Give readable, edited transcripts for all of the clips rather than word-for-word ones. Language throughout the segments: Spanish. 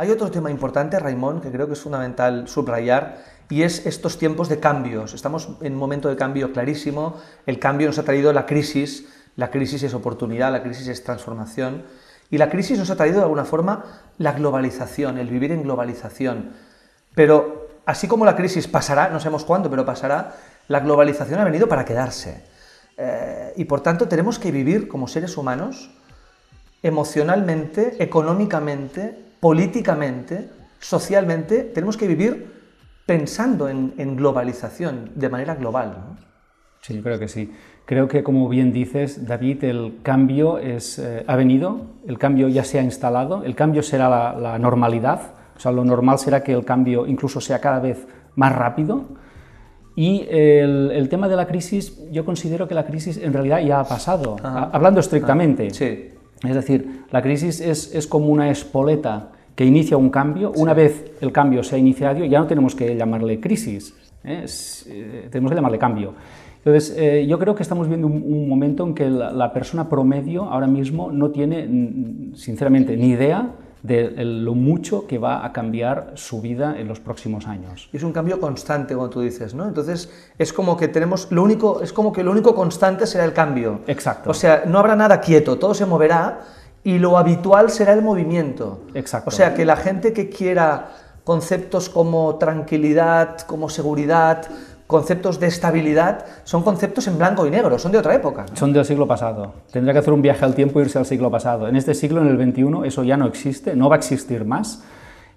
Hay otro tema importante, Raimon, que creo que es fundamental subrayar, y es estos tiempos de cambios. Estamos en un momento de cambio clarísimo, el cambio nos ha traído la crisis es oportunidad, la crisis es transformación, y la crisis nos ha traído de alguna forma la globalización, el vivir en globalización. Pero así como la crisis pasará, no sabemos cuándo, pero pasará, la globalización ha venido para quedarse. Y por tanto tenemos que vivir como seres humanos emocionalmente, económicamente, políticamente, socialmente, tenemos que vivir pensando en globalización, de manera global, ¿no? Sí, yo creo que sí. Creo que, como bien dices, David, el cambio ha venido, el cambio ya se ha instalado, el cambio será la normalidad, o sea, lo normal será que el cambio incluso sea cada vez más rápido. Y el tema de la crisis, yo considero que la crisis en realidad ya ha pasado, hablando estrictamente. Sí. Es decir, la crisis es como una espoleta que inicia un cambio. Una vez el cambio se ha iniciado, ya no tenemos que llamarle crisis, tenemos que llamarle cambio. Entonces, yo creo que estamos viendo un momento en que la persona promedio ahora mismo no tiene, sinceramente, ni idea de lo mucho que va a cambiar su vida en los próximos años. Y es un cambio constante, como tú dices, ¿no? Entonces, es como que lo único constante será el cambio. Exacto. O sea, no habrá nada quieto, todo se moverá y lo habitual será el movimiento. Exacto. O sea, que la gente que quiera conceptos como tranquilidad, como seguridad, conceptos de estabilidad, son conceptos en blanco y negro, son de otra época, ¿no? Son del siglo pasado. Tendrá que hacer un viaje al tiempo e irse al siglo pasado. En este siglo, en el XXI, eso ya no existe, no va a existir más,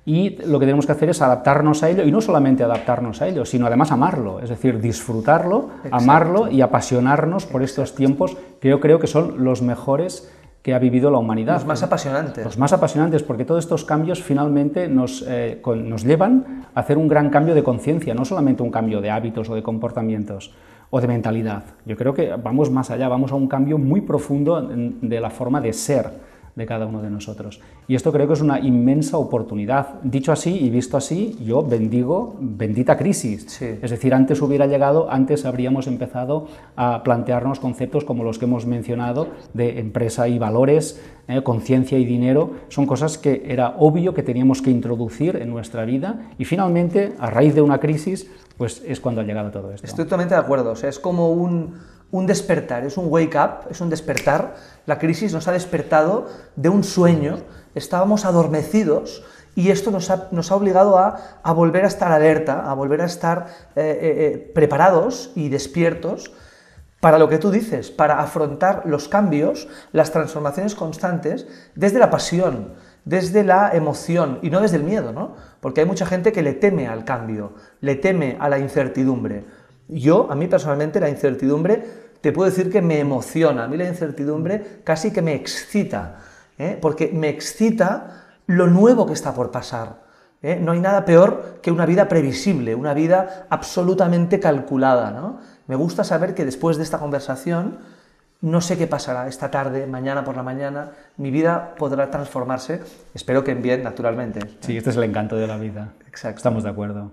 y lo que tenemos que hacer es adaptarnos a ello, y no solamente adaptarnos a ello, sino además amarlo, es decir, disfrutarlo, amarlo y apasionarnos por estos tiempos que yo creo que son los mejores que ha vivido la humanidad. Los más apasionantes. Los más apasionantes, porque todos estos cambios finalmente nos llevan a hacer un gran cambio de conciencia, no solamente un cambio de hábitos o de comportamientos o de mentalidad. Yo creo que vamos más allá, vamos a un cambio muy profundo de la forma de ser de cada uno de nosotros. Y esto creo que es una inmensa oportunidad. Dicho así y visto así, yo bendigo, bendita crisis. Sí. Es decir, antes hubiera llegado, antes habríamos empezado a plantearnos conceptos como los que hemos mencionado de empresa y valores, conciencia y dinero. Son cosas que era obvio que teníamos que introducir en nuestra vida y finalmente, a raíz de una crisis, pues es cuando ha llegado todo esto. Estoy totalmente de acuerdo. O sea, es como un despertar, es un wake up, es un despertar. La crisis nos ha despertado de un sueño, estábamos adormecidos y esto nos ha obligado a volver a estar alerta, a volver a estar preparados y despiertos para lo que tú dices, para afrontar los cambios, las transformaciones constantes desde la pasión, desde la emoción y no desde el miedo, ¿no? Porque hay mucha gente que le teme al cambio, le teme a la incertidumbre. A mí personalmente, la incertidumbre, te puedo decir que me emociona, a mí la incertidumbre casi que me excita, porque me excita lo nuevo que está por pasar. No hay nada peor que una vida previsible, una vida absolutamente calculada, ¿no? Me gusta saber que después de esta conversación, no sé qué pasará esta tarde, mañana por la mañana, mi vida podrá transformarse, espero que en bien, naturalmente. Sí, este es el encanto de la vida. Exacto. Estamos de acuerdo.